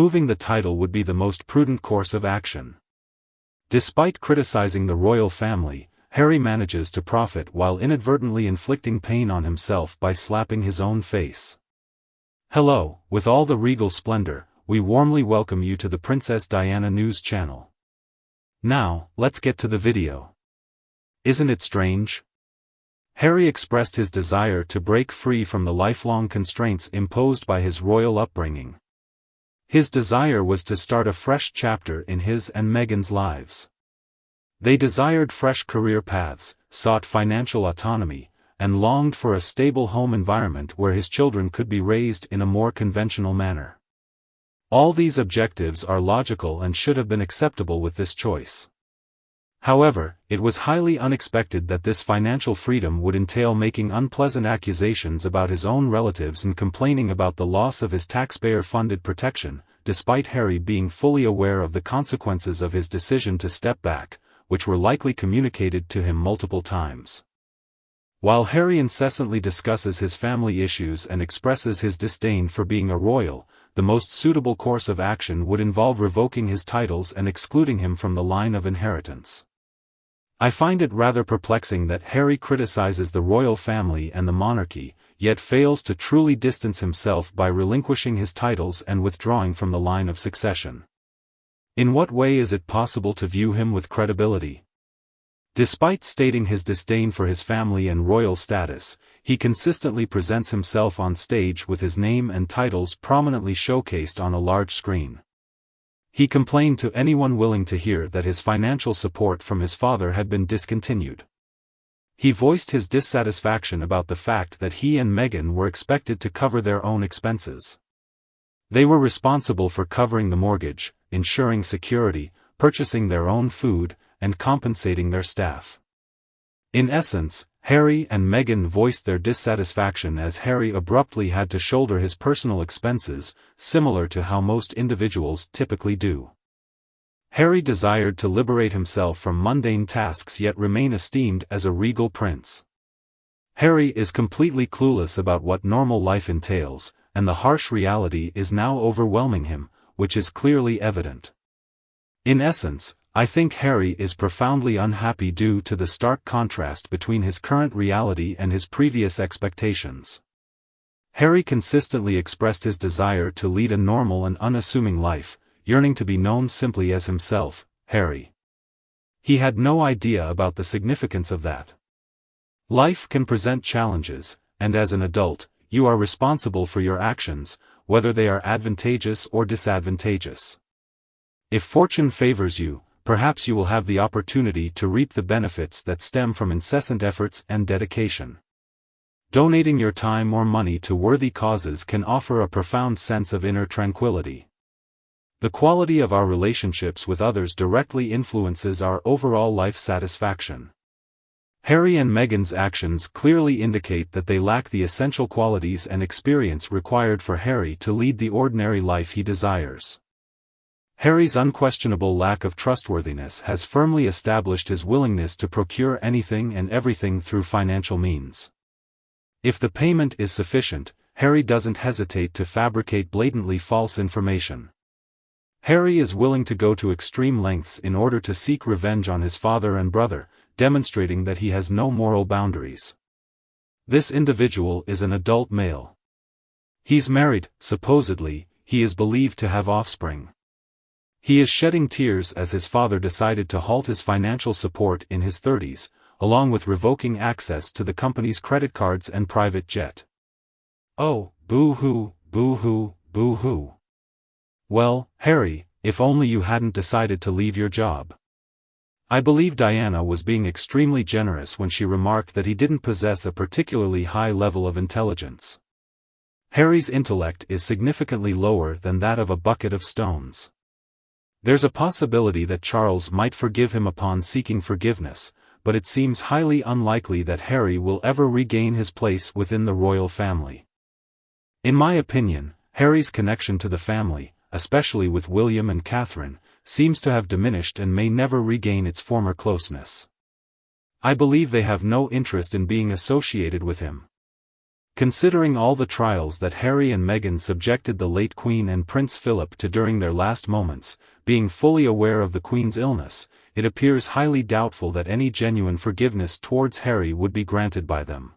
removing the title would be the most prudent course of action. Despite criticizing the royal family, Harry manages to profit while inadvertently inflicting pain on himself by slapping his own face. Hello, with all the regal splendor, we warmly welcome you to the Princess Diana News channel. Now, let's get to the video. Isn't it strange? Harry expressed his desire to break free from the lifelong constraints imposed by his royal upbringing. His desire was to start a fresh chapter in his and Meghan's lives. They desired fresh career paths, sought financial autonomy, and longed for a stable home environment where his children could be raised in a more conventional manner. All these objectives are logical and should have been acceptable with this choice. However, it was highly unexpected that this financial freedom would entail making unpleasant accusations about his own relatives and complaining about the loss of his taxpayer-funded protection, despite Harry being fully aware of the consequences of his decision to step back, which were likely communicated to him multiple times. While Harry incessantly discusses his family issues and expresses his disdain for being a royal, the most suitable course of action would involve revoking his titles and excluding him from the line of inheritance. I find it rather perplexing that Harry criticizes the royal family and the monarchy, yet fails to truly distance himself by relinquishing his titles and withdrawing from the line of succession. In what way is it possible to view him with credibility? Despite stating his disdain for his family and royal status, he consistently presents himself on stage with his name and titles prominently showcased on a large screen. He complained to anyone willing to hear that his financial support from his father had been discontinued. He voiced his dissatisfaction about the fact that he and Meghan were expected to cover their own expenses. They were responsible for covering the mortgage, ensuring security, purchasing their own food, and compensating their staff. In essence, Harry and Meghan voiced their dissatisfaction as Harry abruptly had to shoulder his personal expenses, similar to how most individuals typically do. Harry desired to liberate himself from mundane tasks yet remain esteemed as a regal prince. Harry is completely clueless about what normal life entails, and the harsh reality is now overwhelming him, which is clearly evident. In essence, I think Harry is profoundly unhappy due to the stark contrast between his current reality and his previous expectations. Harry consistently expressed his desire to lead a normal and unassuming life, yearning to be known simply as himself, Harry. He had no idea about the significance of that. Life can present challenges, and as an adult, you are responsible for your actions, whether they are advantageous or disadvantageous. If fortune favors you, perhaps you will have the opportunity to reap the benefits that stem from incessant efforts and dedication. Donating your time or money to worthy causes can offer a profound sense of inner tranquility. The quality of our relationships with others directly influences our overall life satisfaction. Harry and Meghan's actions clearly indicate that they lack the essential qualities and experience required for Harry to lead the ordinary life he desires. Harry's unquestionable lack of trustworthiness has firmly established his willingness to procure anything and everything through financial means. If the payment is sufficient, Harry doesn't hesitate to fabricate blatantly false information. Harry is willing to go to extreme lengths in order to seek revenge on his father and brother, demonstrating that he has no moral boundaries. This individual is an adult male. He's married, supposedly, he is believed to have offspring. He is shedding tears as his father decided to halt his financial support in his 30s, along with revoking access to the company's credit cards and private jet. Oh, boo-hoo, boo-hoo, boo-hoo. Well, Harry, if only you hadn't decided to leave your job. I believe Diana was being extremely generous when she remarked that he didn't possess a particularly high level of intelligence. Harry's intellect is significantly lower than that of a bucket of stones. There's a possibility that Charles might forgive him upon seeking forgiveness, but it seems highly unlikely that Harry will ever regain his place within the royal family. In my opinion, Harry's connection to the family, especially with William and Catherine, seems to have diminished and may never regain its former closeness. I believe they have no interest in being associated with him. Considering all the trials that Harry and Meghan subjected the late Queen and Prince Philip to during their last moments, being fully aware of the Queen's illness, it appears highly doubtful that any genuine forgiveness towards Harry would be granted by them.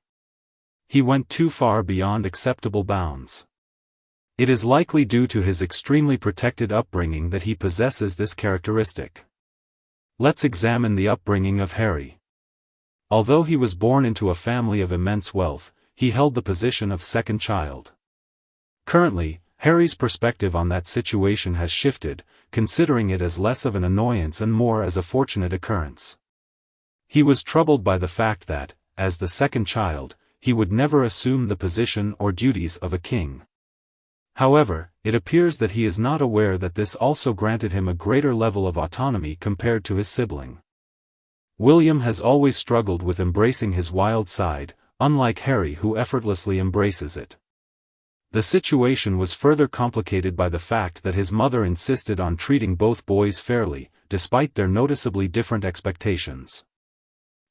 He went too far beyond acceptable bounds. It is likely due to his extremely protected upbringing that he possesses this characteristic. Let's examine the upbringing of Harry. Although he was born into a family of immense wealth, he held the position of second child. Currently, Harry's perspective on that situation has shifted, considering it as less of an annoyance and more as a fortunate occurrence. He was troubled by the fact that, as the second child, he would never assume the position or duties of a king. However, it appears that he is not aware that this also granted him a greater level of autonomy compared to his sibling. William has always struggled with embracing his wild side, unlike Harry who effortlessly embraces it. The situation was further complicated by the fact that his mother insisted on treating both boys fairly, despite their noticeably different expectations.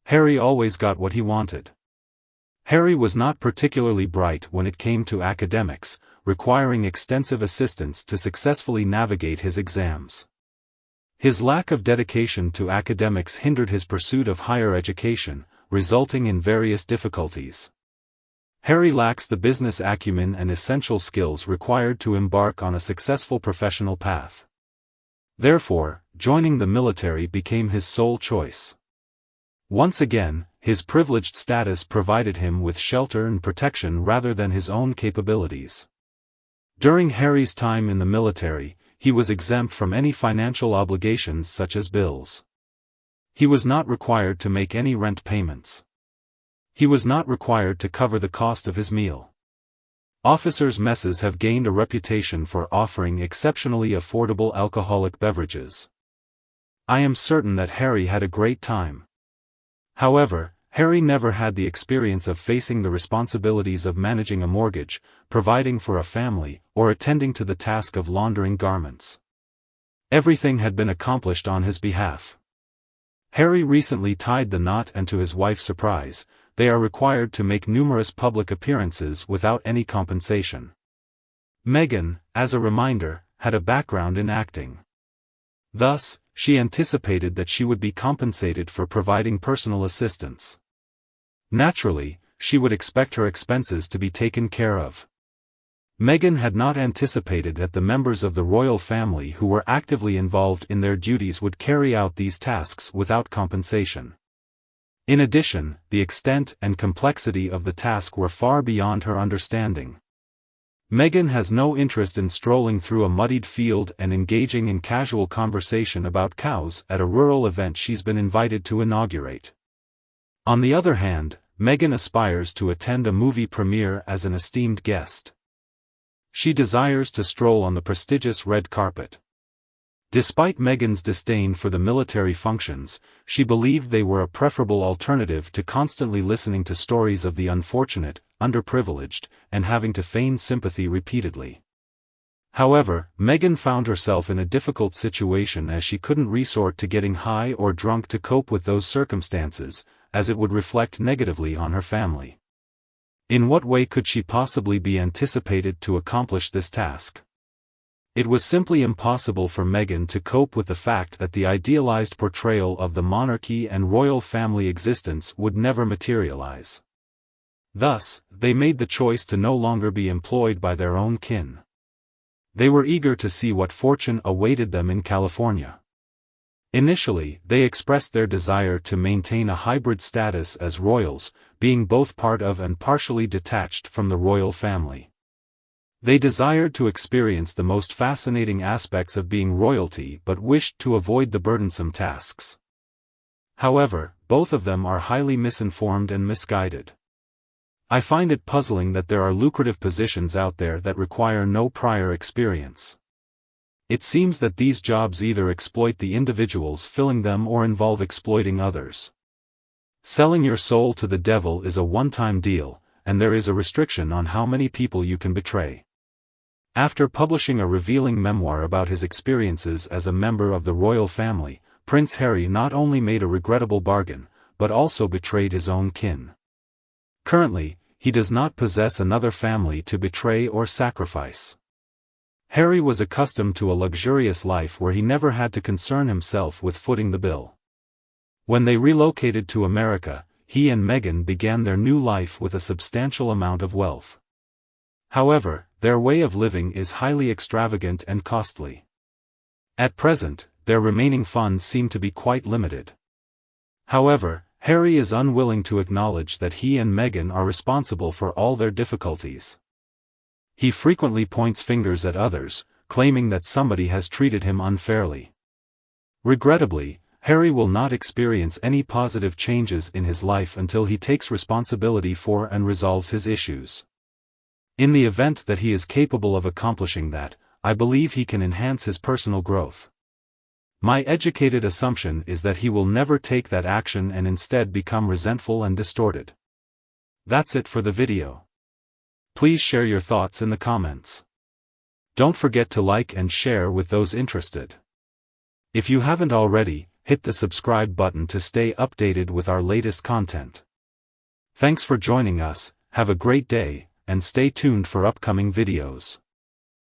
Harry always got what he wanted. Harry was not particularly bright when it came to academics, requiring extensive assistance to successfully navigate his exams. His lack of dedication to academics hindered his pursuit of higher education, resulting in various difficulties. Harry lacks the business acumen and essential skills required to embark on a successful professional path. Therefore, joining the military became his sole choice. Once again, his privileged status provided him with shelter and protection rather than his own capabilities. During Harry's time in the military, he was exempt from any financial obligations such as bills. He was not required to make any rent payments. He was not required to cover the cost of his meal. Officers' messes have gained a reputation for offering exceptionally affordable alcoholic beverages. I am certain that Harry had a great time. However, Harry never had the experience of facing the responsibilities of managing a mortgage, providing for a family, or attending to the task of laundering garments. Everything had been accomplished on his behalf. Harry recently tied the knot, and to his wife's surprise, they are required to make numerous public appearances without any compensation. Meghan, as a reminder, had a background in acting. Thus, she anticipated that she would be compensated for providing personal assistance. Naturally, she would expect her expenses to be taken care of. Meghan had not anticipated that the members of the royal family who were actively involved in their duties would carry out these tasks without compensation. In addition, the extent and complexity of the task were far beyond her understanding. Meghan has no interest in strolling through a muddied field and engaging in casual conversation about cows at a rural event she's been invited to inaugurate. On the other hand, Meghan aspires to attend a movie premiere as an esteemed guest. She desires to stroll on the prestigious red carpet. Despite Meghan's disdain for the military functions, she believed they were a preferable alternative to constantly listening to stories of the unfortunate, underprivileged, and having to feign sympathy repeatedly. However, Meghan found herself in a difficult situation as she couldn't resort to getting high or drunk to cope with those circumstances, as it would reflect negatively on her family. In what way could she possibly be anticipated to accomplish this task? It was simply impossible for Meghan to cope with the fact that the idealized portrayal of the monarchy and royal family existence would never materialize. Thus, they made the choice to no longer be employed by their own kin. They were eager to see what fortune awaited them in California. Initially, they expressed their desire to maintain a hybrid status as royals, being both part of and partially detached from the royal family. They desired to experience the most fascinating aspects of being royalty but wished to avoid the burdensome tasks. However, both of them are highly misinformed and misguided. I find it puzzling that there are lucrative positions out there that require no prior experience. It seems that these jobs either exploit the individuals filling them or involve exploiting others. Selling your soul to the devil is a one-time deal, and there is a restriction on how many people you can betray. After publishing a revealing memoir about his experiences as a member of the royal family, Prince Harry not only made a regrettable bargain, but also betrayed his own kin. Currently, he does not possess another family to betray or sacrifice. Harry was accustomed to a luxurious life where he never had to concern himself with footing the bill. When they relocated to America, he and Meghan began their new life with a substantial amount of wealth. However, their way of living is highly extravagant and costly. At present, their remaining funds seem to be quite limited. However, Harry is unwilling to acknowledge that he and Meghan are responsible for all their difficulties. He frequently points fingers at others, claiming that somebody has treated him unfairly. Regrettably, Harry will not experience any positive changes in his life until he takes responsibility for and resolves his issues. In the event that he is capable of accomplishing that, I believe he can enhance his personal growth. My educated assumption is that he will never take that action and instead become resentful and distorted. That's it for the video. Please share your thoughts in the comments. Don't forget to like and share with those interested. If you haven't already, hit the subscribe button to stay updated with our latest content. Thanks for joining us, have a great day, and stay tuned for upcoming videos.